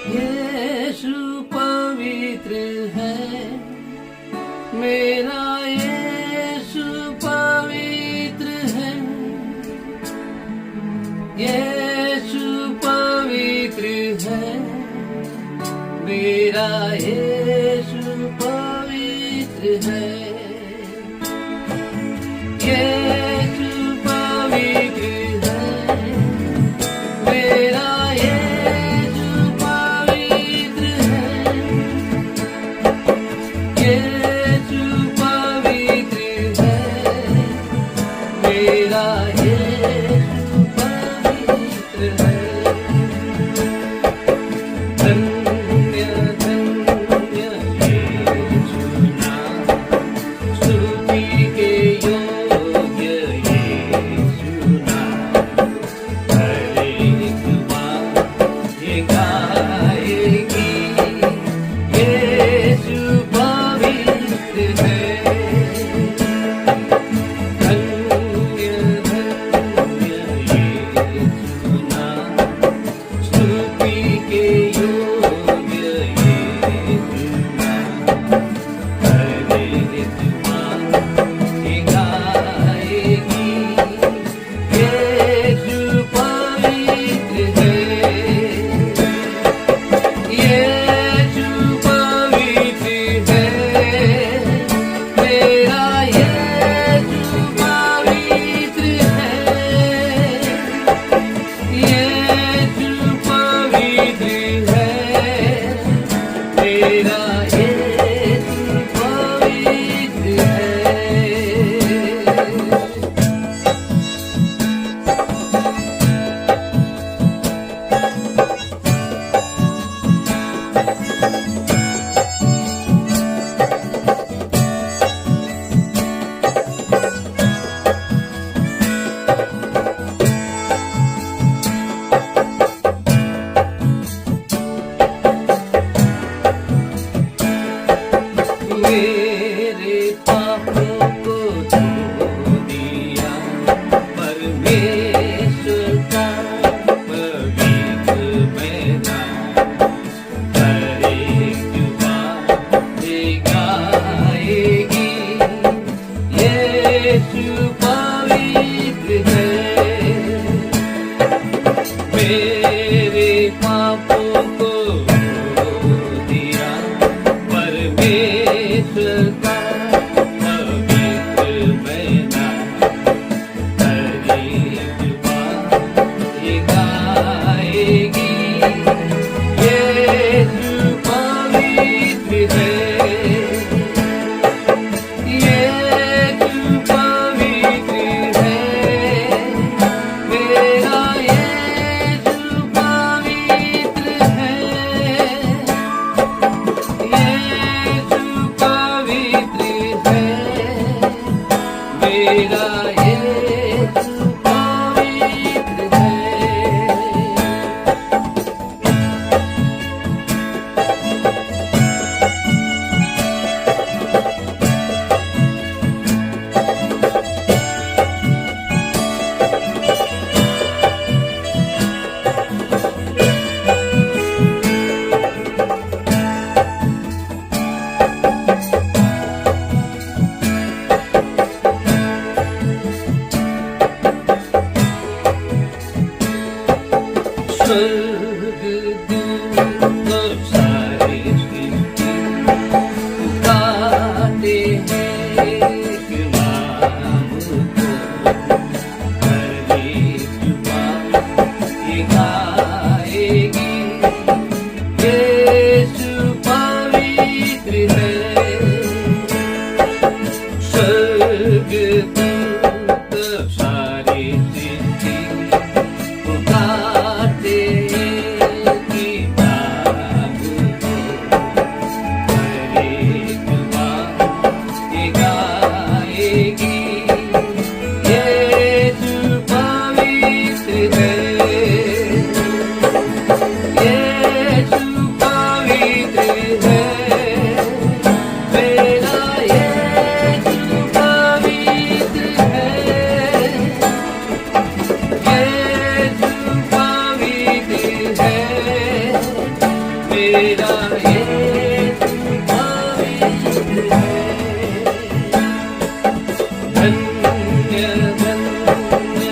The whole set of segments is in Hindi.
यीशु पवित्र है, मेरा यीशु पवित्र है। यीशु पवित्र है, मेरा यीशु पवित्र है। यीशु पवित्र है, मेरा यीशु पवित्र है। यीशु पवित्र है, मेरा यीशु पवित्र है। धन्य धन्य यीशु नाम, स्तुति के योग्य यीशु नाम। हर एक बात ये गाएगी, यीशु पवित्र है। धन्य धन्य यीशु नाम, स्तुति के योग्य यीशु नाम। हर एक बात ये गाएगी, यीशु पवित्र है। यीशु पवित्र है, मेरा यीशु पवित्र है। यीशु पवित्र है, मेरा यीशु पवित्र है। मेरे पापों को धो दिया परमेश्वर का पवित्र मैदान। हर एक बात ये गाएगी, यीशु पवित्र है। मेरे पापों को धो दिया परमेश्वर का पवित्र मैदान। हर एक बात ये गाएगी, यीशु पवित्र है। यीशु पवित्र है, मेरा यीशु पवित्र है। यीशु पवित्र है, मेरा यीशु पवित्र है। स्वर्गदूत और सारे सृष्टि पुकारते हैं एक नाम को। हर एक बात ये गाएगी, यीशु पवित्र है। स्वर्गदूत और सारे सृष्टि पुकारते हैं मेरा यीशु पवित्र है। धन्य धन्य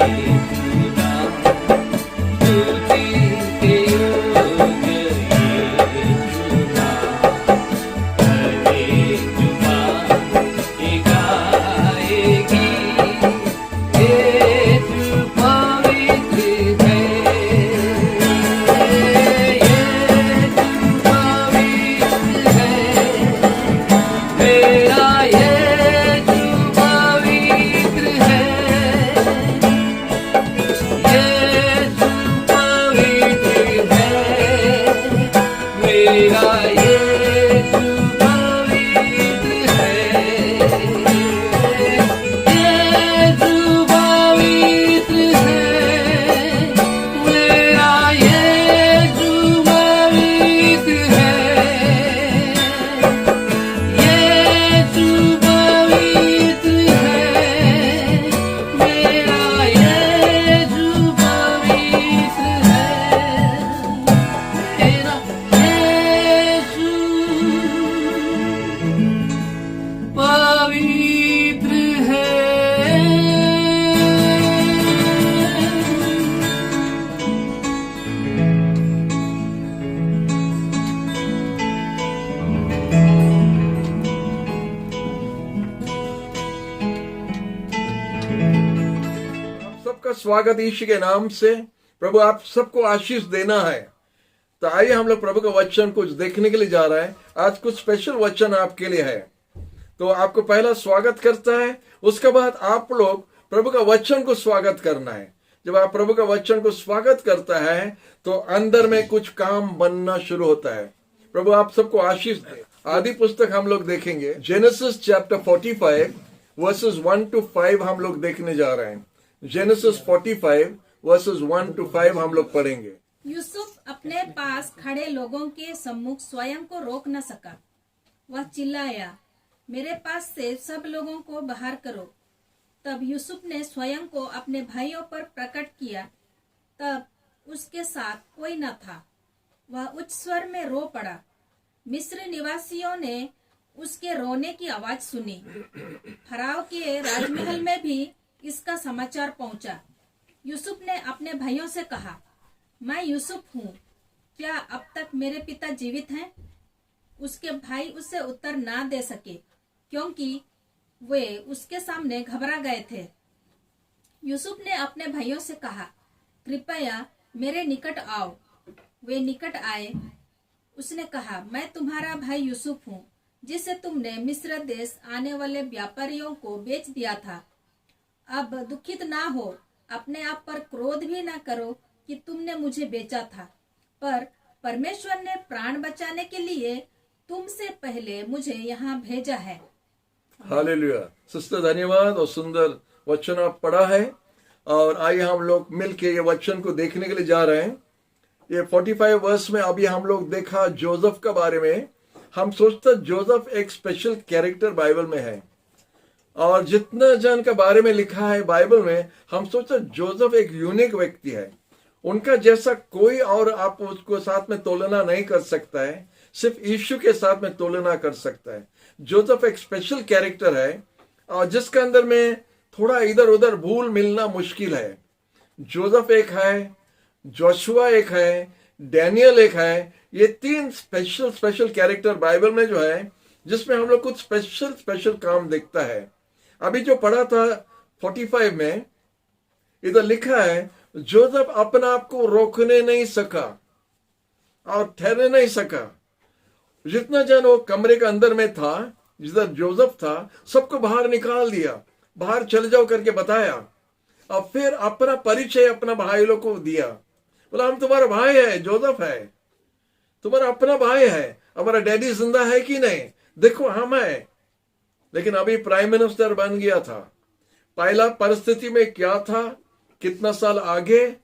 यीशु नाम, स्तुति के योग्य यीशु नाम। हर एक जुबान ये गाएगी, यीशु पवित्र है। यीशु पवित्र है, मेरा यीशु पवित्र है। यीशु पवित्र है, मेरा यीशु पवित्र है। यीशु पवित्र है, मेरा यीशु पवित्र है। यीशु पवित्र है, मेरा यीशु पवित्र है। मेरा यीशु पवित्र है। आप सबका स्वागत यीशु के नाम से। प्रभु आप सबको आशीष देना है। तो आइए हम लोग प्रभु का वचन कुछ देखने के लिए जा रहे हैं। आज कुछ स्पेशल वचन आपके लिए है, तो आपको पहला स्वागत करता है। उसके बाद आप लोग प्रभु का वचन को स्वागत करना है। जब आप प्रभु का वचन को स्वागत करता है तो अंदर में कुछ काम बनना शुरू होता है। प्रभु आप सबको आशीष दे। आदि पुस्तक हम लोग देखेंगे, जेनेसिस चैप्टर 45 वर्सेस 1 to 5 हम लोग देखने जा रहे हैं। जेनेसिस 45 वर्सेस 1 to 5 हम लोग पढ़ेंगे। यूसुफ अपने पास खड़े लोगों के सम्मुख स्वयं को रोक न सका। वह चिल्लाया, मेरे पास से सब लोगों को बाहर करो। तब यूसुफ ने स्वयं को अपने भाइयों पर प्रकट किया। तब उसके साथ कोई न था। वह उच्च स्वर में रो पड़ा। मिस्र निवासियों ने उसके रोने की आवाज सुनी। फराव के राजमहल में भी इसका समाचार पहुंचा। यूसुफ ने अपने भाइयों से कहा, मैं यूसुफ हूँ, क्या अब तक मेरे पिता जीवित हैं? उसके भाई उसे उत्तर ना दे सके, क्योंकि वे उसके सामने घबरा गए थे। यूसुफ ने अपने भाइयों से कहा, कृपया मेरे निकट आओ। वे निकट आए। उसने कहा, मैं तुम्हारा भाई यूसुफ हूँ, जिसे तुमने मिस्र देश आने वाले व्यापारियों को बेच दिया था। अब दुखित ना हो, अपने आप पर क्रोध भी ना करो कि तुमने मुझे बेचा था, पर परमेश्वर ने प्राण बचाने के लिए तुमसे पहले मुझे यहाँ भेजा है। हालेलुया। सिस्टर धन्यवाद और सुंदर वचन आप पढ़ा है। और आइए हम लोग मिलके ये वचन को देखने के लिए जा रहे हैं। ये 45 वर्ष में अभी हम लोग देखा जोसेफ के बारे में। हम सोचते जोसेफ एक स्पेशल कैरेक्टर बाइबल में है, और जितना जन के बारे में लिखा है बाइबल में, हम सोचते जोसेफ एक यूनिक व्यक्ति है। उनका जैसा कोई और आप उसको साथ में तुलना नहीं कर सकता है, सिर्फ यीशु के साथ में तुलना कर सकता है। जोसेफ एक स्पेशल कैरेक्टर है, और जिसके अंदर में थोड़ा इधर उधर भूल मिलना मुश्किल है। जोसेफ एक है, जोशुआ एक है, डैनियल एक है। ये 3 स्पेशल कैरेक्टर बाइबल में जो है, जिसमें हम लोग कुछ स्पेशल काम देखता है। अभी जो पढ़ा था 45 में, इधर लिखा है जोसेफ अपने आप को रोकने नहीं सका और ठहरने नहीं सका। जितना जन वो कमरे के अंदर में था, जिधर जोसेफ था, सबको बाहर निकाल दिया, बाहर चले जाओ करके बताया। और फिर अपना परिचय अपना भाई लोग को दिया। बोला, हम तुम्हारा भाई है, जोसेफ है, तुम्हारा अपना भाई है। हमारा डैडी जिंदा है कि नहीं, देखो हम है। लेकिन अभी प्राइम मिनिस्टर बन गया था। पहला परिस्थिति में क्या था, कितना साल आगे,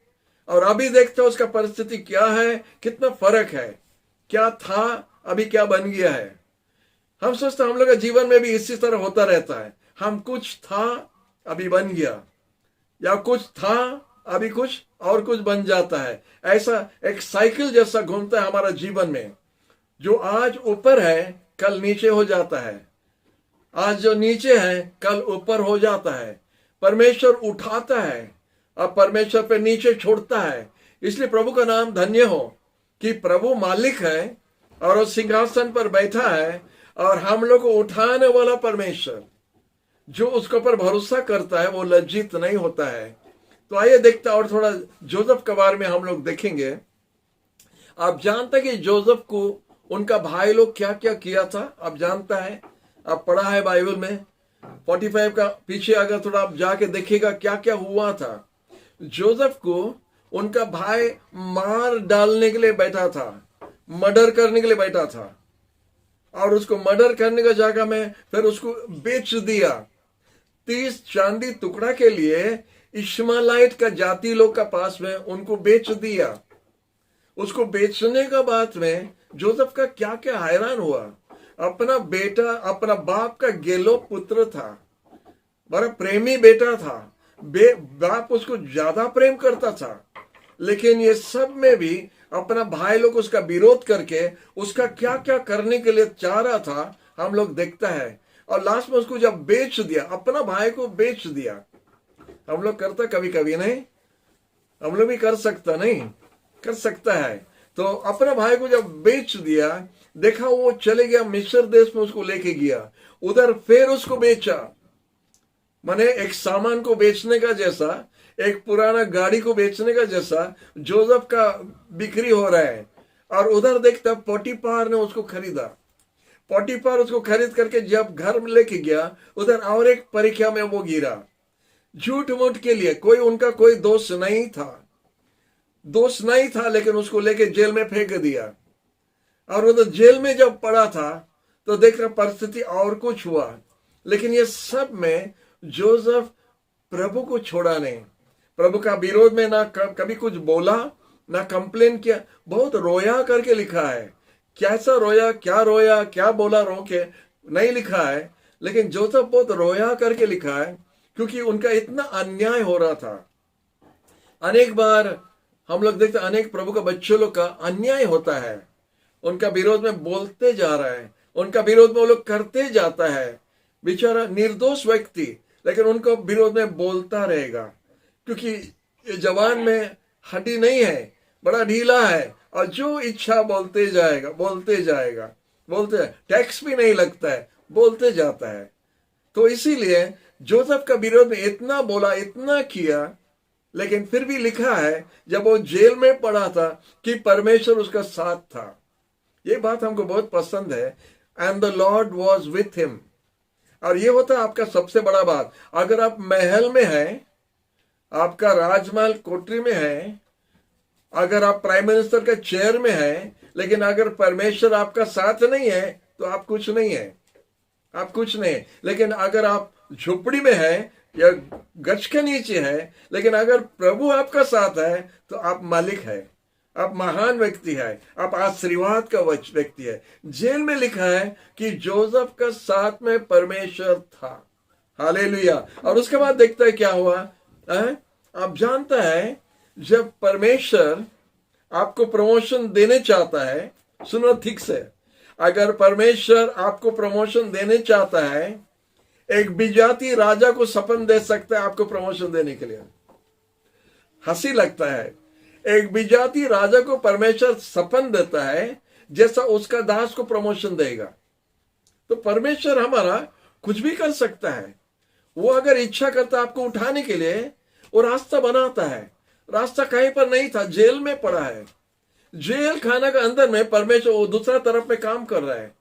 और अभी देखते हो उसका परिस्थिति क्या है, कितना फर्क है। क्या था, अभी क्या बन गया है। हम सोचते हम लोग का जीवन में भी इसी तरह होता रहता है। हम कुछ था, अभी बन गया, या कुछ था, अभी कुछ और कुछ बन जाता है। ऐसा एक साइकिल जैसा घूमता है हमारा जीवन में। जो आज ऊपर है कल नीचे हो जाता है, आज जो नीचे है कल ऊपर हो जाता है। परमेश्वर उठाता है और परमेश्वर पे नीचे छोड़ता है। इसलिए प्रभु का नाम धन्य हो कि प्रभु मालिक है और वो सिंहासन पर बैठा है और हम लोग को उठाने वाला परमेश्वर, जो उसके ऊपर भरोसा करता है वो लज्जित नहीं होता है। तो आइए देखते और थोड़ा जोसेफ के बारे में हम लोग देखेंगे। आप जानते हैं कि जोसेफ को उनका भाई लोग क्या क्या किया था? आप जानता है, आप पढ़ा है बाइबल में। 45 का पीछे अगर थोड़ा आप जाके देखिएगा क्या क्या हुआ था। जोसेफ को उनका भाई मार डालने के लिए बैठा था, मर्डर करने के लिए बैठा था, और उसको मर्डर करने का जगह में फिर उसको बेच दिया। 30 चांदी टुकड़ा के लिए इश्माइलाइट का जाति लोग का पास में उनको बेच दिया। उसको बेचने का बाद में जोसेफ का क्या क्या हैरान हुआ। अपना बेटा, अपना बाप का गेलो पुत्र था, बड़ा प्रेमी बेटा था, बाप उसको ज्यादा प्रेम करता था, लेकिन ये सब में भी अपना भाई लोग उसका विरोध करके उसका क्या क्या करने के लिए चाह रहा था हम लोग देखता है। और लास्ट में उसको जब बेच दिया, अपना भाई को बेच दिया। हम लोग करता कभी कभी नहीं, हम लोग भी कर सकता नहीं, कर सकता है। तो अपना भाई को जब बेच दिया, देखा वो चले गया मिस्र देश में, उसको लेके गया उधर, फिर उसको बेचा। माने एक सामान को बेचने का जैसा, एक पुराना गाड़ी को बेचने का जैसा जोसेफ का बिक्री हो रहा है। और उधर देखता पोटीफार ने उसको खरीदा। पोटीफार उसको खरीद करके जब घर में लेके गया, उधर और एक परीक्षा में वो गिरा। झूठ मूठ के लिए उनका कोई दोष नहीं था, लेकिन उसको लेके जेल में फेंक दिया। और उधर जेल में जब पड़ा था तो देख रहा परिस्थिति और कुछ हुआ। लेकिन ये सब में जोसेफ प्रभु को छोड़ा नहीं, प्रभु का विरोध में ना कभी कुछ बोला, ना कंप्लेन किया। बहुत रोया करके लिखा है। कैसा रोया, क्या बोला रो के नहीं लिखा है, लेकिन जोसेफ बहुत रोया करके लिखा है, क्योंकि उनका इतना अन्याय हो रहा था। अनेक बार हम लोग देखते, अनेक प्रभु का बच्चों लोग का अन्याय होता है, उनका विरोध में बोलते जा रहा है, उनका विरोध में वो लोग करते जाता है। बेचारा निर्दोष व्यक्ति, लेकिन उनको विरोध में बोलता रहेगा, क्योंकि ये जवान में हड्डी नहीं है, बड़ा ढीला है, और जो इच्छा बोलते जाएगा। टैक्स भी नहीं लगता है, बोलते जाता है। तो इसीलिए जोसेफ का विरोध में इतना बोला, इतना किया, लेकिन फिर भी लिखा है जब वो जेल में पड़ा था कि परमेश्वर उसका साथ था। ये बात हमको बहुत पसंद है, and the Lord was with him. और ये होता है आपका सबसे बड़ा बात। अगर आप महल में हैं, आपका राजमहल कोठरी में है, अगर आप प्राइम मिनिस्टर के चेयर में हैं, लेकिन अगर परमेश्वर आपका साथ नहीं है तो आप कुछ नहीं है, आप कुछ नहीं। लेकिन अगर आप झोपड़ी में है या गच के नीचे है, लेकिन अगर प्रभु आपका साथ है तो आप मालिक है, आप महान व्यक्ति है, आप आशीर्वाद का व्यक्ति है। जेल में लिखा है कि जोसेफ का साथ में परमेश्वर था। हालेलुया। और उसके बाद देखता है क्या हुआ। आप जानता है, जब परमेश्वर आपको प्रमोशन देने चाहता है, सुनो ठीक से, अगर परमेश्वर आपको प्रमोशन देने चाहता है, एक विजाती राजा को सपन दे सकता है आपको प्रमोशन देने के लिए। हंसी लगता है, एक विजाती राजा को परमेश्वर सपन देता है जैसा उसका दास को प्रमोशन देगा। तो परमेश्वर हमारा कुछ भी कर सकता है। वो अगर इच्छा करता है आपको उठाने के लिए, वो रास्ता बनाता है। रास्ता कहीं पर नहीं था, जेल में पड़ा है, जेल खाना के अंदर में परमेश्वर वो दूसरा तरफ में काम कर रहा है।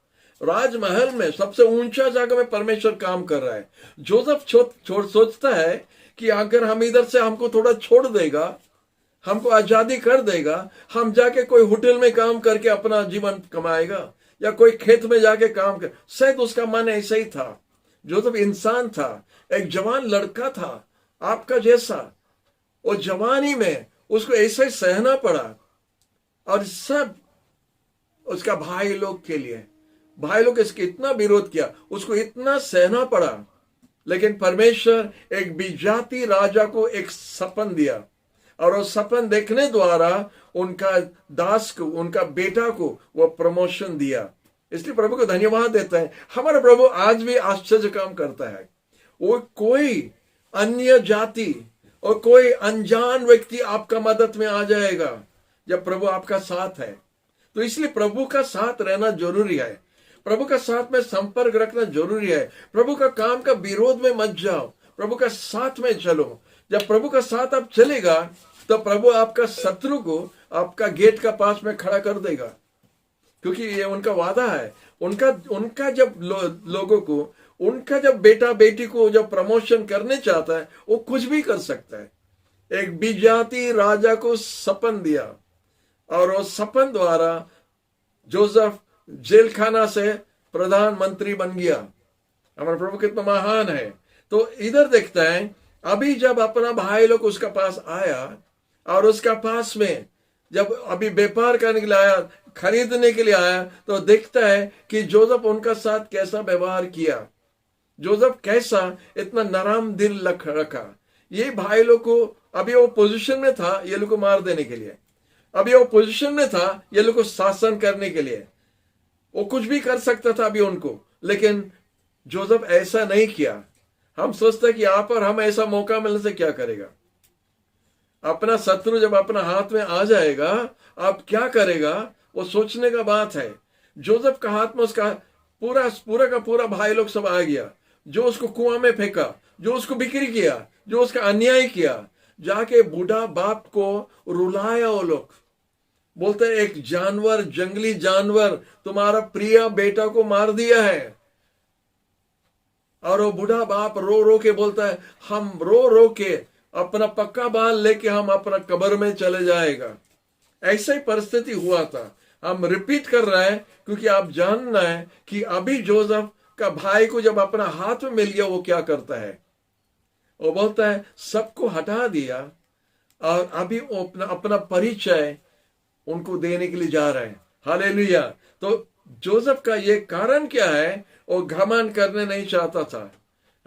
राजमहल में सबसे ऊंचा जगह में परमेश्वर काम कर रहा है। जोसेफ सोचता है कि अगर हम इधर से हमको थोड़ा छोड़ देगा, हमको आजादी कर देगा, हम जाके कोई होटल में काम करके अपना जीवन कमाएगा, या कोई खेत में जाके काम कर। शायद उसका मन ऐसा ही था। जोसेफ इंसान था, एक जवान लड़का था आपका जैसा, और जवानी में उसको ऐसा ही सहना पड़ा। और सब उसका भाई लोग के लिए, भाई लोग इसके इतना विरोध किया, उसको इतना सहना पड़ा। लेकिन परमेश्वर एक विजाती राजा को एक सपन दिया, और वो सपन देखने द्वारा उनका दास को, उनका बेटा को वो प्रमोशन दिया। इसलिए प्रभु को धन्यवाद देता है। हमारा प्रभु आज भी आश्चर्य काम करता है। वो कोई अन्य जाति और कोई अनजान व्यक्ति आपका मदद में आ जाएगा जब प्रभु आपका साथ है। तो इसलिए प्रभु का साथ रहना जरूरी है। प्रभु का साथ में संपर्क रखना जरूरी है। प्रभु का काम का विरोध में मत जाओ, प्रभु का साथ में चलो। जब प्रभु का साथ आप चलेगा तो प्रभु आपका शत्रु को आपका गेट का पास में खड़ा कर देगा, क्योंकि ये उनका वादा है। उनका जब लोगों को, उनका जब बेटा बेटी को जब प्रमोशन करने चाहता है, वो कुछ भी कर सकता है। एक विजाती राजा को सपन दिया और वो सपन द्वारा जोसेफ जेल खाना से प्रधानमंत्री बन गया। हमारा प्रभु कितना महान है। तो इधर देखता है, अभी जब अपना भाई लोग उसका पास आया और उसका पास में जब अभी व्यापार करने के लिए आया, खरीदने के लिए आया, तो देखता है कि जोसेफ उनका साथ कैसा व्यवहार किया। जोसेफ कैसा इतना नरम दिल रखा। ये भाई लोग को अभी वो पोजीशन में था ये लोग को मार देने के लिए, अभी वो पोजीशन में था ये लोग को शासन करने के लिए, वो कुछ भी कर सकता था अभी उनको, लेकिन जोसेफ ऐसा नहीं किया। हम सोचते हैं कि आप और हम ऐसा मौका मिलने से क्या करेगा। अपना शत्रु जब अपना हाथ में आ जाएगा आप क्या करेगा, वो सोचने का बात है। जोसेफ का हाथ में उसका पूरा का पूरा भाई लोग सब आ गया, जो उसको कुआं में फेंका, जो उसको बिक्री किया, जो उसका अन्याय किया। जाके बूढ़ा बाप को रुलाया। वो लोग बोलते हैं एक जानवर, जंगली जानवर तुम्हारा प्रिय बेटा को मार दिया है। और वो बूढ़ा बाप रो रो के बोलता है, हम रो रो के अपना पक्का बाल लेके हम अपना कब्र में चले जाएगा। ऐसा ही परिस्थिति हुआ था। हम रिपीट कर रहे हैं क्योंकि आप जानना है कि अभी जोसेफ का भाई को जब अपना हाथ में मिल गया वो क्या करता है। वो बोलता है सबको हटा दिया और अभी वो अपना परिचय उनको देने के लिए जा रहे हैं। हालेलुया। तो जोसेफ का ये कारण क्या है, वो घमंड करने नहीं चाहता था।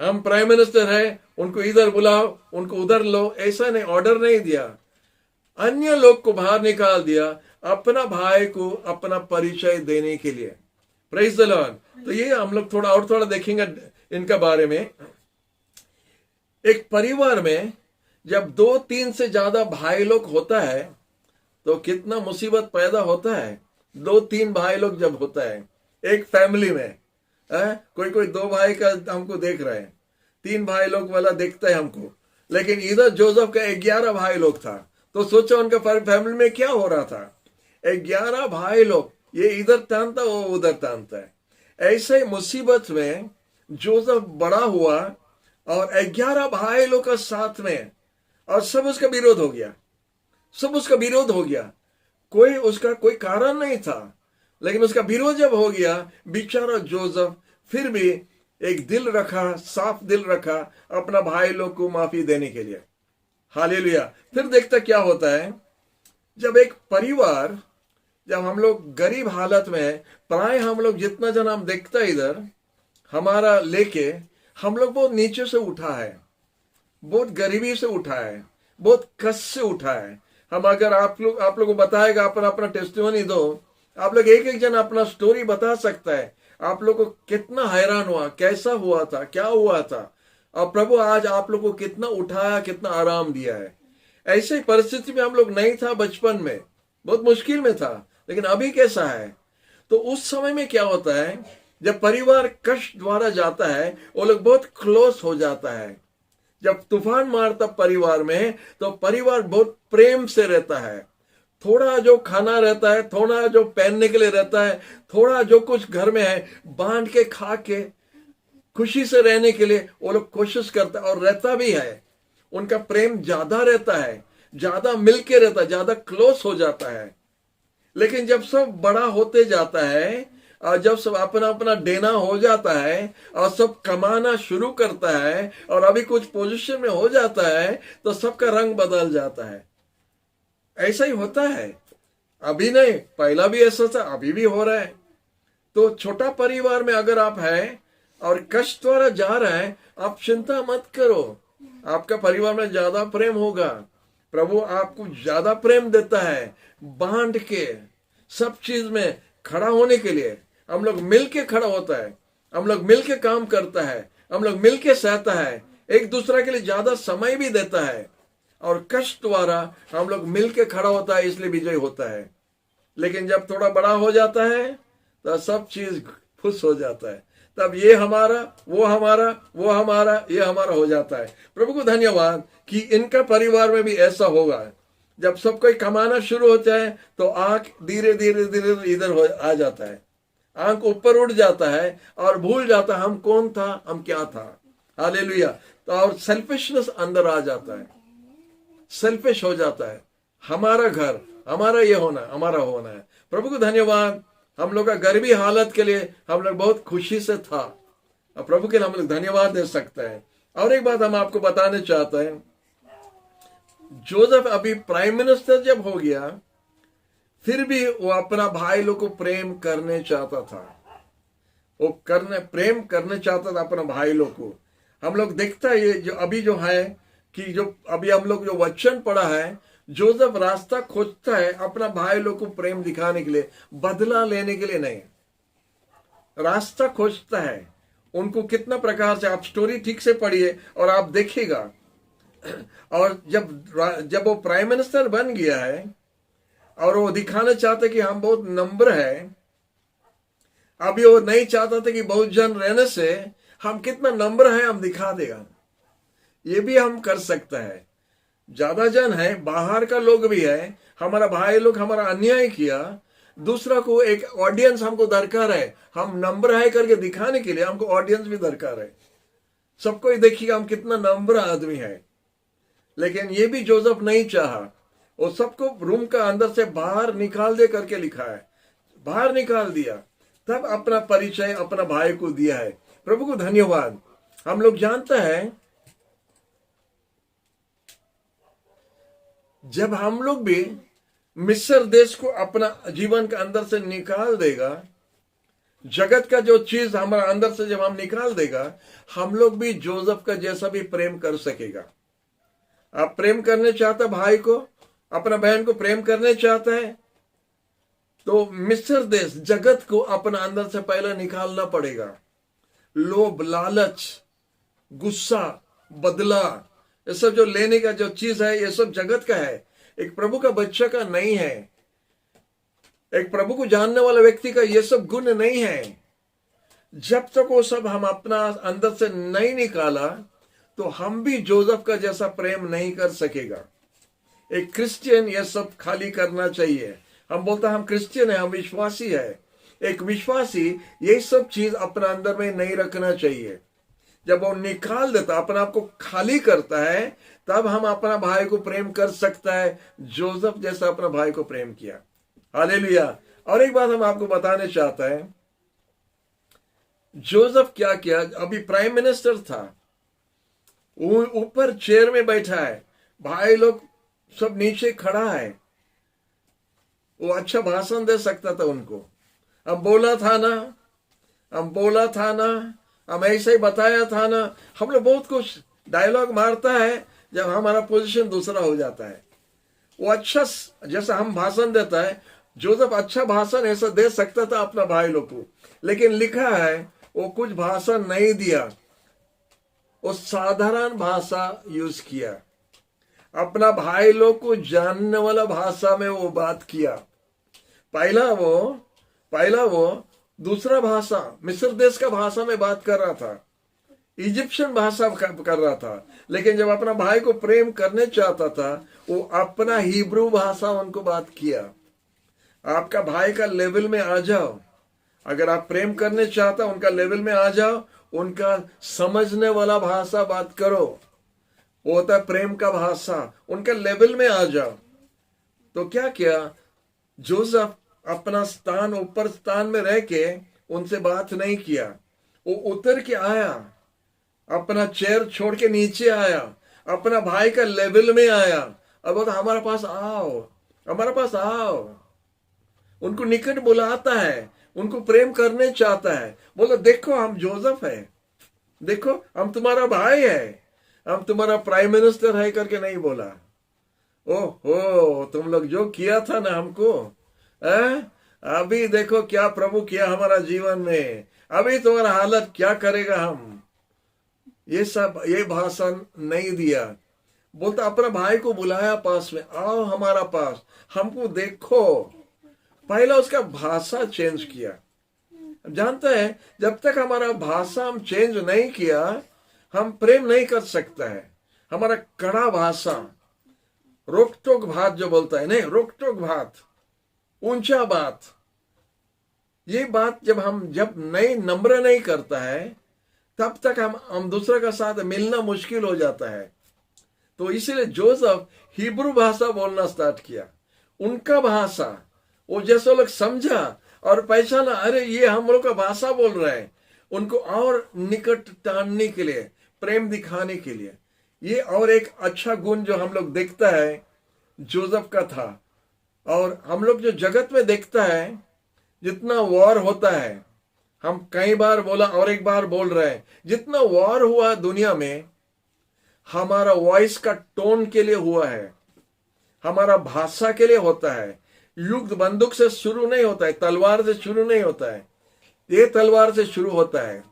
हम प्राइम मिनिस्टर है, उनको इधर बुलाओ, उनको उधर लो, ऐसा नहीं, ऑर्डर नहीं दिया। अन्य लोग को बाहर निकाल दिया अपना भाई को अपना परिचय देने के लिए। Praise the Lord. तो ये हम लोग थोड़ा देखेंगे इनका बारे में। एक परिवार में जब 2-3 से ज्यादा भाई लोग होता है तो कितना मुसीबत पैदा होता है। 2-3 भाई लोग जब होता है एक फैमिली में, कोई 2 भाई का हमको देख रहे हैं, 3 भाई लोग वाला देखता है हमको, लेकिन इधर जोसेफ का 11 भाई लोग था। तो सोचो उनका फैमिली में क्या हो रहा था। 11 भाई लोग, ये इधर तानता वो उधर तानता है। ऐसे मुसीबत में जोसेफ बड़ा हुआ और 11 भाई लोग का साथ में, और सब उसका विरोध हो गया, सब उसका विरोध हो गया। उसका कोई कारण नहीं था, लेकिन उसका विरोध जब हो गया, बेचारा जोसेफ फिर भी एक दिल रखा, साफ दिल रखा अपना भाई लोग को माफी देने के लिए। हालेलुया। फिर देखता क्या होता है, जब एक परिवार, जब हम लोग गरीब हालत में, प्राय हम लोग जितना जन हम देखता है इधर हमारा लेके, हम लोग बहुत नीचे से उठा है, बहुत गरीबी से उठा है, बहुत कष्ट से उठा है। हम अगर आप लोग को बताएगा, अपना टेस्टिमनी दो, आप लोग एक जन अपना स्टोरी बता सकता है, आप लोग को कितना हैरान हुआ, कैसा हुआ था, क्या हुआ था, और प्रभु आज आप लोग को कितना उठाया, कितना आराम दिया है। ऐसे परिस्थिति में हम लोग नहीं था, बचपन में बहुत मुश्किल में था, लेकिन अभी कैसा है। तो उस समय में क्या होता है, जब परिवार कष्ट द्वारा जाता है वो लोग बहुत क्लोज हो जाता है। जब तूफान मारता परिवार में तो परिवार बहुत प्रेम से रहता है। थोड़ा जो खाना रहता है, थोड़ा जो पहनने के लिए रहता है, थोड़ा जो कुछ घर में है, बांट के खा के खुशी से रहने के लिए वो लोग कोशिश करता है, और रहता भी है। उनका प्रेम ज्यादा रहता है, ज्यादा मिलके रहता है, ज्यादा क्लोज हो जाता है। लेकिन जब सब बड़ा होते जाता है और जब सब अपना अपना देना हो जाता है और सब कमाना शुरू करता है और अभी कुछ पोजीशन में हो जाता है, तो सबका रंग बदल जाता है। ऐसा ही होता है, अभी नहीं, पहला भी ऐसा था, अभी भी हो रहा है। तो छोटा परिवार में अगर आप हैं और कष्ट द्वारा जा रहे हैं, आप चिंता मत करो, आपका परिवार में ज्यादा प्रेम होगा, प्रभु आपको ज्यादा प्रेम देता है, बांट के सब चीज में खड़ा होने के लिए। हम लोग मिल के खड़ा होता है, हम लोग मिल के काम करता है, हम लोग मिल के सहता है, एक दूसरे के लिए ज्यादा समय भी देता है, और कष्ट द्वारा हम लोग मिल के खड़ा होता है, इसलिए विजय होता है। लेकिन जब थोड़ा बड़ा हो जाता है तो सब चीज फुस हो जाता है, तब ये हमारा, वो हमारा, वो हमारा, ये हमारा हो जाता है। प्रभु को धन्यवाद कि इनका परिवार में भी ऐसा होगा। जब सब कोई कमाना शुरू होता है तो आंख धीरे धीरे धीरे इधर आ जाता है, आंख ऊपर उठ जाता है और भूल जाता है हम कौन था, हम क्या था। हालेलुया। तो और सेल्फिशनेस अंदर आ जाता है, सेल्फिश हो जाता है, हमारा घर, हमारा ये होना, हमारा होना है। प्रभु को धन्यवाद, हम लोग का गरीबी हालत के लिए हम लोग बहुत खुशी से था, और प्रभु के लिए हम लोग धन्यवाद दे सकते हैं। और एक बात हम आपको बताने चाहते हैं, जोसेफ अभी प्राइम मिनिस्टर जब हो गया, फिर भी वो अपना भाई लोग को प्रेम करने चाहता था, वो प्रेम करने चाहता था अपना भाई लोग को। हम लोग देखता है ये जो अभी जो है कि जो अभी हम लोग जो वचन पढ़ा है, जोसेफ रास्ता खोजता है अपना भाई लोग को प्रेम दिखाने के लिए, बदला लेने के लिए नहीं, रास्ता खोजता है उनको कितना प्रकार से। आप स्टोरी ठीक से पढ़िए और आप देखिएगा। और जब वो प्राइम मिनिस्टर बन गया है और वो दिखाना चाहते कि हम बहुत नंबर है, अभी वो नहीं चाहता था कि बहुत जन रहने से हम कितना नंबर है हम दिखा देगा। ये भी हम कर सकता है, ज्यादा जन है, बाहर का लोग भी है, हमारा भाई लोग हमारा अन्याय किया, दूसरा को एक ऑडियंस हमको दरकार है, हम नंबर है करके दिखाने के लिए हमको ऑडियंस भी दरकार है। सबको ही देखिएगा हम कितना नंबर आदमी है। लेकिन ये भी जोसेफ नहीं चाहा, वो सबको रूम का अंदर से बाहर निकाल दे करके लिखा है, बाहर निकाल दिया, तब अपना परिचय अपना भाई को दिया है। प्रभु को धन्यवाद। हम लोग जानते हैं जब हम लोग भी मिस्र देश को अपना जीवन के अंदर से निकाल देगा, जगत का जो चीज हमारा अंदर से जब हम निकाल देगा, हम लोग भी जोसेफ का जैसा भी प्रेम कर सकेगा। आप प्रेम करने चाहता भाई को, अपना बहन को प्रेम करने चाहता है, तो मिस्र देश जगत को अपना अंदर से पहले निकालना पड़ेगा। लोभ, लालच, गुस्सा, बदला, ये सब जो लेने का जो चीज है, ये सब जगत का है, एक प्रभु का बच्चा का नहीं है। एक प्रभु को जानने वाला व्यक्ति का ये सब गुण नहीं है। जब तक वो सब हम अपना अंदर से नहीं निकाला, तो हम भी जोसेफ का जैसा प्रेम नहीं कर सकेगा। एक क्रिश्चियन ये सब खाली करना चाहिए। हम बोलते हैं हम क्रिश्चियन है, हम विश्वासी है। एक विश्वासी ये सब चीज अपना अंदर में नहीं रखना चाहिए। जब वो निकाल देता, अपने आप को खाली करता है, तब हम अपना भाई को प्रेम कर सकता है, जोसेफ जैसा अपना भाई को प्रेम किया। हालेलुया। और एक बात हम आपको बताने चाहता है, जोसेफ क्या किया, अभी प्राइम मिनिस्टर था, ऊपर चेयर में बैठा है, भाई लोग सब नीचे खड़ा है, वो अच्छा भाषण दे सकता था उनको। हम बोला था ना, हम ऐसे ही बताया था ना। हम लोग बहुत कुछ डायलॉग मारता है जब हमारा पोजीशन दूसरा हो जाता है। वो अच्छा जैसा हम भाषण देता है, जोसेफ अच्छा भाषण ऐसा दे सकता था अपना भाई लोग को, लेकिन लिखा है वो कुछ भाषण नहीं दिया, वो साधारण भाषा यूज किया, अपना भाई लोग को जानने वाला भाषा में वो बात किया। पहला वो दूसरा भाषा, मिस्र देश का भाषा में बात कर रहा था, इजिप्शियन भाषा कर रहा था, लेकिन जब अपना भाई को प्रेम करने चाहता था, वो अपना हिब्रू भाषा उनको बात किया। आपका भाई का लेवल में आ जाओ, अगर आप प्रेम करने चाहता उनका लेवल में आ जाओ, उनका समझने वाला भाषा बात करो, वो होता है प्रेम का भाषा, उनका लेवल में आ जाओ। तो क्या किया, जोसेफ अपना स्थान ऊपर स्थान में रह के उनसे बात नहीं किया, वो उतर के आया, अपना चेयर छोड़ के नीचे आया, अपना भाई का लेवल में आया, और बोला हमारे पास आओ, हमारे पास आओ। उनको निकट बुलाता है, उनको प्रेम करने चाहता है। बोला देखो हम जोसेफ है, देखो हम तुम्हारा भाई है, हम तुम्हारा प्राइम मिनिस्टर है करके नहीं बोला, ओहो, तुम लोग जो किया था ना हमको, अभी देखो क्या प्रभु किया हमारा जीवन में, अभी तुम्हारा हालत क्या करेगा हम। ये भाषण नहीं दिया। बोलता अपना भाई को बुलाया पास में, आओ हमारा पास, हमको देखो। पहला उसका भाषा चेंज किया। जानता है, जब तक हमारा भाषा हम चेंज नहीं किया, हम प्रेम नहीं कर सकता है। हमारा कड़ा भाषा, रोक टोक बात जो बोलता है, नहीं, रोक टोक बात, ऊंचा बात, ये बात जब नहीं नम्र नहीं करता है, तब तक हम दूसरे का साथ मिलना मुश्किल हो जाता है। तो इसीलिए जोसेफ हिब्रू भाषा बोलना स्टार्ट किया। उनका भाषा वो जैसे लोग समझा और पहचाना, अरे ये हम लोग का भाषा बोल रहे हैं, उनको और निकट टानने के लिए, प्रेम दिखाने के लिए। ये और एक अच्छा गुण जो हम लोग देखता है जोसेफ का था। और हम लोग जो जगत में देखता है, जितना वॉर होता है, हम कई बार बोला और एक बार बोल रहे हैं, जितना वॉर हुआ दुनिया में, हमारा वॉइस का टोन के लिए हुआ है, हमारा भाषा के लिए होता है। युद्ध बंदूक से शुरू नहीं होता है, तलवार से शुरू नहीं होता है। ये तलवार से शुरू होता है,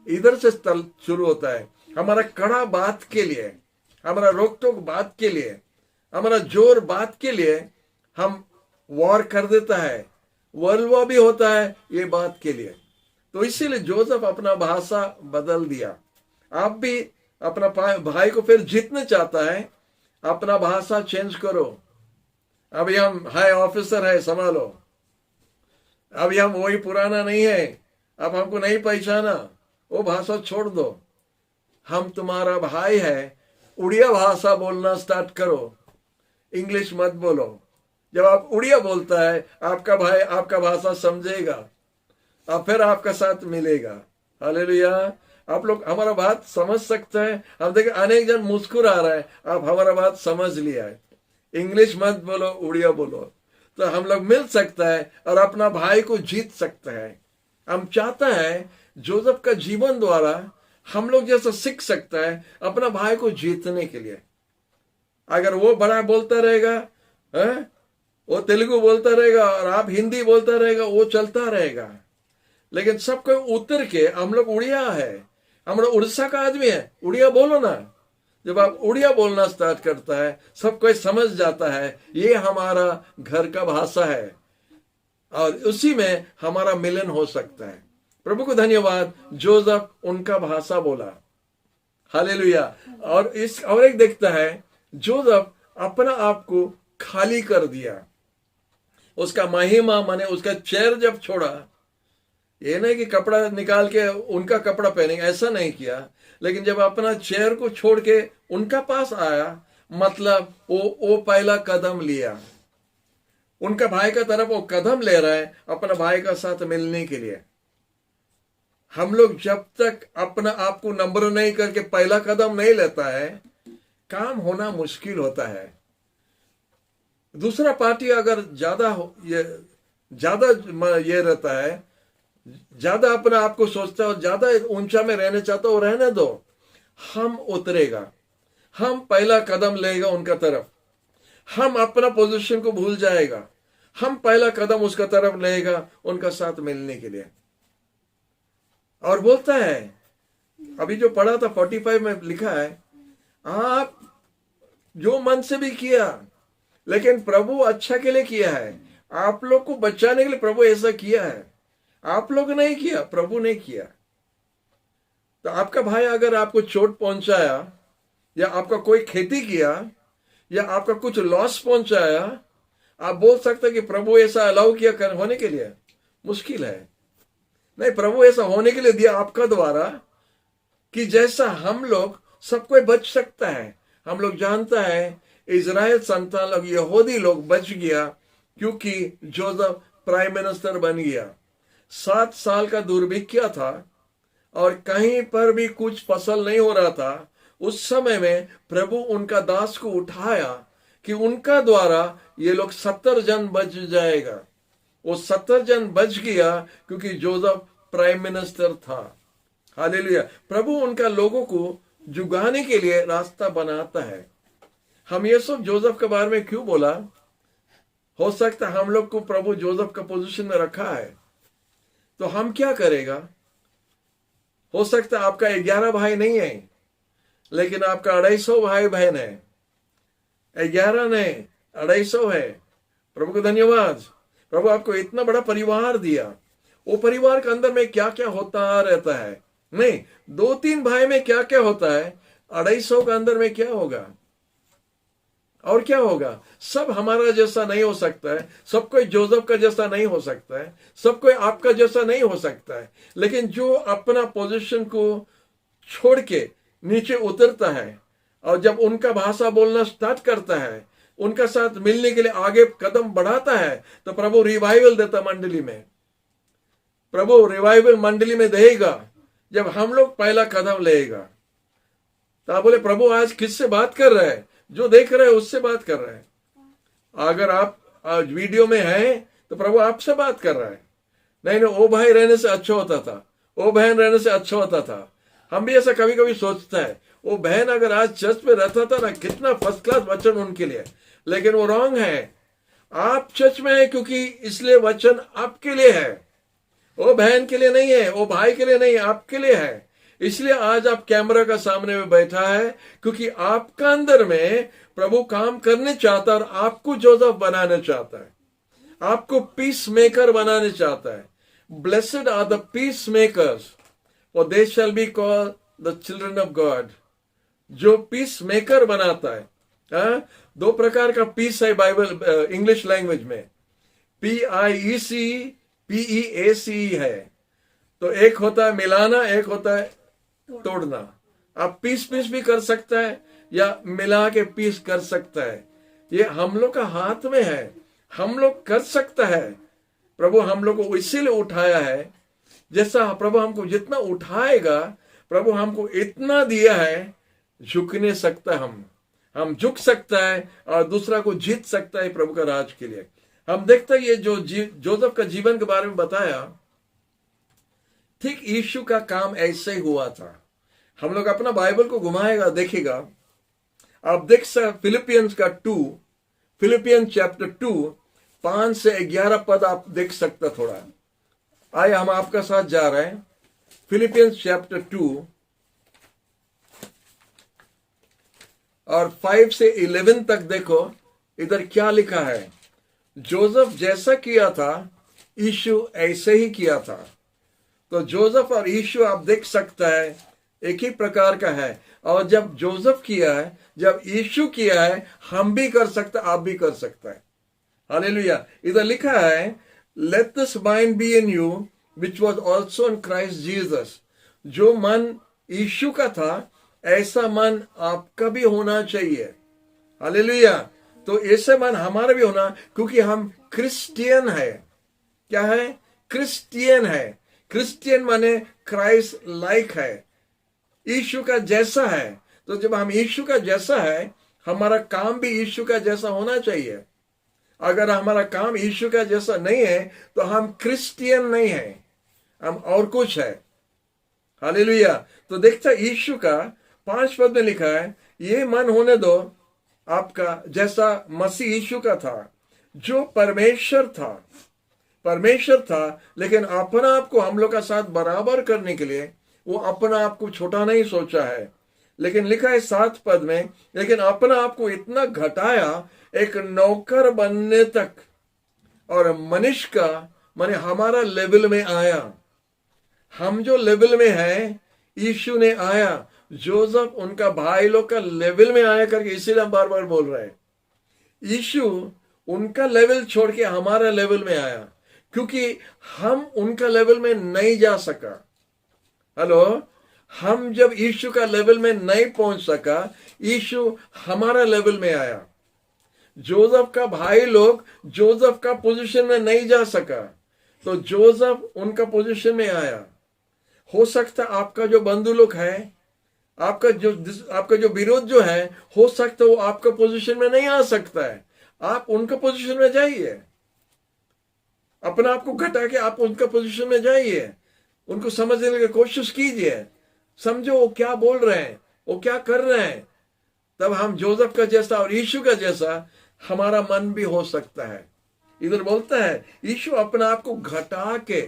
इधर से शुरू होता है। हमारा कड़ा बात के लिए, हमारा रोक टोक बात के लिए, हमारा जोर बात के लिए हम वॉर कर देता है। वर्ल्ड वॉर भी होता है ये बात के लिए। तो इसीलिए जोसेफ अपना भाषा बदल दिया। आप भी अपना भाई को फिर जीतना चाहता है, अपना भाषा चेंज करो। अभी हम हाई ऑफिसर है, संभालो। अभी हम वही पुराना नहीं है, अब हमको नहीं पहचाना, वो भाषा छोड़ दो। हम तुम्हारा भाई है, उड़िया भाषा बोलना स्टार्ट करो, इंग्लिश मत बोलो। जब आप उड़िया बोलता है, आपका भाई आपका भाषा समझेगा और फिर आपका साथ मिलेगा। हालेलुया। आप लोग हमारा बात समझ सकते हैं। हम देखें अनेक जन मुस्कुरा रहा है, आप हमारा बात समझ लिया है। इंग्लिश मत बोलो, उड़िया बोलो, तो हम लोग मिल सकता है और अपना भाई को जीत सकते हैं। हम चाहता है जोसेफ का जीवन द्वारा हम लोग जैसा सीख सकता है अपना भाई को जीतने के लिए। अगर वो बड़ा बोलता रहेगा, वो तेलुगु बोलता रहेगा और आप हिंदी बोलता रहेगा, वो चलता रहेगा। लेकिन सब कोई उतर के, हम लोग उड़िया है, हम लोग उड़ीसा का आदमी है, उड़िया बोलो ना। जब आप उड़िया बोलना स्टार्ट करता है, सब कोई समझ जाता है ये हमारा घर का भाषा है और उसी में हमारा मिलन हो सकता है। प्रभु को धन्यवाद। जोसेफ उनका भाषा बोला। हालेलुया। और एक देखता है, जोसेफ अपना आप को खाली कर दिया। उसका महिमा माने उसका चेहरा जब छोड़ा, ये नहीं कि कपड़ा निकाल के उनका कपड़ा पहनेंगे, ऐसा नहीं किया। लेकिन जब अपना चेहरा को छोड़ के उनका पास आया, मतलब वो पहला कदम लिया। उनका भाई का तरफ वो कदम ले रहा है अपना भाई का साथ मिलने के लिए। हम लोग जब तक अपना आप को नंबर नहीं करके पहला कदम नहीं लेता है, काम होना मुश्किल होता है। दूसरा पार्टी अगर ज्यादा ये रहता है, ज्यादा अपना आप को सोचता है और ज्यादा ऊंचा में रहने चाहता है, रहने दो। हम उतरेगा, हम पहला कदम लेगा उनका तरफ, हम अपना पोजीशन को भूल जाएगा, हम पहला कदम उसका तरफ लेगा उनका साथ मिलने के लिए। और बोलता है, अभी जो पढ़ा था 45 में लिखा है, आप जो मन से भी किया, लेकिन प्रभु अच्छा के लिए किया है। आप लोग को बचाने के लिए प्रभु ऐसा किया है, आप लोग नहीं किया, प्रभु ने किया। तो आपका भाई अगर आपको चोट पहुंचाया, या आपका कोई खेती किया, या आपका कुछ लॉस पहुंचाया, आप बोल सकते कि प्रभु ऐसा अलाउ किया होने के लिए। मुश्किल है। नहीं, प्रभु ऐसा होने के लिए दिया आपका द्वारा कि जैसा हम लोग सब कोई बच सकता है। हम लोग जानता है इजराइल संतान लोग, यहूदी लोग बच गया क्योंकि जोसेफ प्राइम मिनिस्टर बन गया। 7 साल का दुर्भिक्ष था और कहीं पर भी कुछ फसल नहीं हो रहा था। उस समय में प्रभु उनका दास को उठाया कि उनका द्वारा ये लोग 70 जन बच जाएगा। वो 70 जन बच गया क्योंकि जोसेफ प्राइम मिनिस्टर था। हालेलुया। प्रभु उनका लोगों को जुगाने के लिए रास्ता बनाता है। हम ये सब जोसेफ के बारे में क्यों बोला? हो सकता है हम लोग को प्रभु जोसेफ का पोजीशन में रखा है, तो हम क्या करेगा? हो सकता है आपका 11 भाई नहीं है, लेकिन आपका 250 भाई बहन है। 11 नहीं, 250 है। प्रभु को धन्यवाद। प्रभु आपको इतना बड़ा परिवार दिया। वो परिवार के अंदर में क्या क्या होता रहता है? नहीं, 2-3 भाई में क्या क्या होता है, 250 के अंदर में क्या होगा? और क्या होगा? सब हमारा जैसा नहीं हो सकता है, सब कोई जोसेफ का जैसा नहीं हो सकता है, सब कोई आपका जैसा नहीं हो सकता है। लेकिन जो अपना पोजीशन को छोड़ के नीचे उतरता है और जब उनका भाषा बोलना स्टार्ट करता है, उनका साथ मिलने के लिए आगे कदम बढ़ाता है, तो प्रभु रिवाइवल देता मंडली में। प्रभु रिवाइवल मंडली में देगा जब हम लोग पहला कदम लेगा। तो आप बोले प्रभु आज किससे बात कर रहे हैं? जो देख रहे हैं उससे बात कर रहे हैं। अगर आप आज वीडियो में हैं तो प्रभु आपसे बात कर रहा है। नहीं नहीं, वो भाई रहने से अच्छा होता था, वो बहन रहने से अच्छा होता था। हम भी ऐसा कभी कभी सोचता है, वो बहन अगर आज चर्च में रहता था ना, कितना फर्स्ट क्लास वचन उनके लिए। लेकिन वो रॉन्ग है। आप चर्च में है क्योंकि इसलिए वचन आपके लिए है, वो बहन के लिए नहीं है, वो भाई के लिए नहीं, आपके लिए है। इसलिए आज आप कैमरा का सामने में बैठा है क्योंकि आपका अंदर में प्रभु काम करने चाहता है और आपको जोसेफ बनाना चाहता है, आपको पीस मेकर बनाने चाहता है। Blessed are the peacemakers, for they shall be called the children of God. जो पीस मेकर बनाता है, 2 प्रकार का पीस है बाइबल इंग्लिश लैंग्वेज में, PIEC, PEACE है। तो एक होता है मिलाना, एक होता है तोड़ना। आप पीस भी कर सकता है या मिला के पीस कर सकता है। ये हम लोग का हाथ में है, हम लोग कर सकता है। प्रभु हम लोग को इसीलिए उठाया है, जैसा प्रभु हमको जितना उठाएगा, प्रभु हमको इतना दिया है, झुक नहीं सकता। हम झुक सकता है और दूसरा को जीत सकता है प्रभु का राज के लिए। हम देखते हैं ये जो जोसेफ का जीवन के बारे में बताया, ठीक यीशु का काम ऐसे ही हुआ था। हम लोग अपना बाइबल को घुमाएगा, देखेगा, आप देख सकते फिलिपियंस का 2, फिलिपियंस चैप्टर 2 5 से 11 पद आप देख सकते। थोड़ा आइए हम आपका साथ जा रहे हैं फिलिपियंस चैप्टर 2 और 5 से 11 तक। देखो इधर क्या लिखा है। जोसेफ जैसा किया था, यीशु ऐसे ही किया था। तो जोसेफ और यीशु आप देख सकता है एक ही प्रकार का है। और जब जोसेफ किया है, जब यीशु किया है, हम भी कर सकते, आप भी कर सकता है। हालेलुया। इधर लिखा है, let this mind be in you which was also in Christ Jesus. जो मन यीशु का था, ऐसा मन आपका भी होना चाहिए। हालेलुया। तो ऐसे मन हमारा भी होना, क्योंकि हम क्रिश्चियन है। क्या है? क्रिश्चियन है। क्रिश्चियन माने क्राइस्ट लाइक है, यीशु का जैसा है। तो जब हम यीशु का जैसा है, हमारा काम भी यीशु का जैसा होना चाहिए। अगर हमारा काम यीशु का जैसा नहीं है तो हम क्रिश्चियन नहीं है, हम और कुछ है। हालेलुया। तो देखता यीशु का 5 पद में लिखा है, ये मन होने दो आपका जैसा मसीह यीशु का था, जो परमेश्वर था, लेकिन अपना आप को हम लोग का साथ बराबर करने के लिए वो अपना आप को छोटा नहीं सोचा है। लेकिन लिखा है 7 पद में, लेकिन अपना आप को इतना घटाया एक नौकर बनने तक, और मनुष्य का माने हमारा लेवल में आया। हम जो लेवल में है, यीशु ने आया। जोसेफ उनका भाई लोग का लेवल में आया करके इसीलिए हम बार बार बोल रहे हैं। यीशु उनका लेवल छोड़ के हमारा लेवल में आया, क्योंकि हम उनका लेवल में नहीं जा सका। हेलो, हम जब यीशु का लेवल में नहीं पहुंच सका, यीशु हमारा लेवल में आया। जोसेफ का भाई लोग जोसेफ का पोजीशन में नहीं जा सका, तो जोसेफ उनका पोजीशन में आया। हो सकता आपका जो बंधु लोग है, आपका जो विरोध जो है, हो सकता वो आपका पोजीशन में नहीं आ सकता है। आप उनका पोजीशन में जाइए, अपना आप को घटा के आप उनका पोजीशन में जाइए, उनको समझने की कोशिश कीजिए, समझो वो क्या बोल रहे हैं, वो क्या कर रहे हैं, तब हम जोसेफ का जैसा और यीशु का जैसा हमारा मन भी हो सकता है। इधर बोलता है यीशु अपने आप को घटा के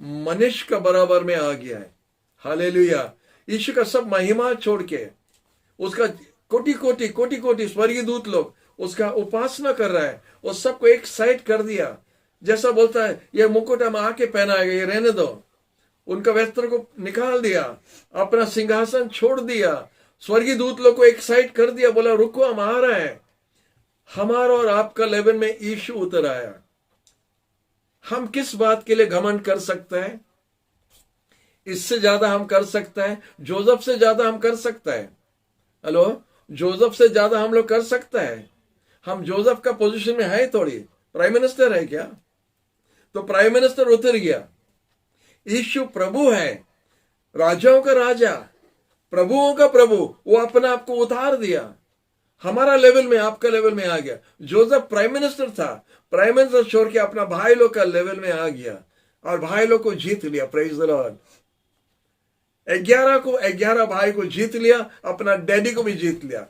मनुष्य का बराबर में आ गया है। हालेलुया। यीशु का सब महिमा छोड़ के उसका कोटि कोटि स्वर्गीय दूत लोग उसका उपासना कर रहा है, उस सबको एक साइड कर दिया। जैसा बोलता है ये मुकुट हम आके पहनाएगा, ये रहने दो। उनका वस्त्र को निकाल दिया, अपना सिंहासन छोड़ दिया, स्वर्गीय दूत लोग को एक साइड कर दिया, बोला रुको हम आ रहे हैं। हमारा और आपका लेवल में यीशु उतर आया। हम किस बात के लिए घमंड कर सकते हैं? इससे ज्यादा हम कर सकते हैं, जोसेफ से ज्यादा हम कर सकते हैं। हेलो, जोसेफ से ज्यादा हम लोग कर सकते हैं। हम जोसेफ का पोजीशन में है थोड़ी, प्राइम मिनिस्टर है क्या? तो प्राइम मिनिस्टर उतर गया। यीशु प्रभु है, राजाओं का राजा, प्रभुओं का प्रभु, वो अपने आप को उतार दिया, हमारा लेवल में आपका लेवल में आ गया। जोसेफ प्राइम मिनिस्टर था, प्राइम मिनिस्टर छोड़ के अपना भाई लोग का लेवल में आ गया और भाई लोग को जीत लिया। Praise the Lord. 11 भाई को जीत लिया, अपना डैडी को भी जीत लिया।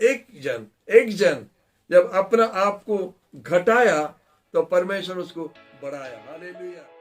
एक जन जब अपना आप को घटाया तो परमेश्वर उसको बढ़ाया। हालेलुया।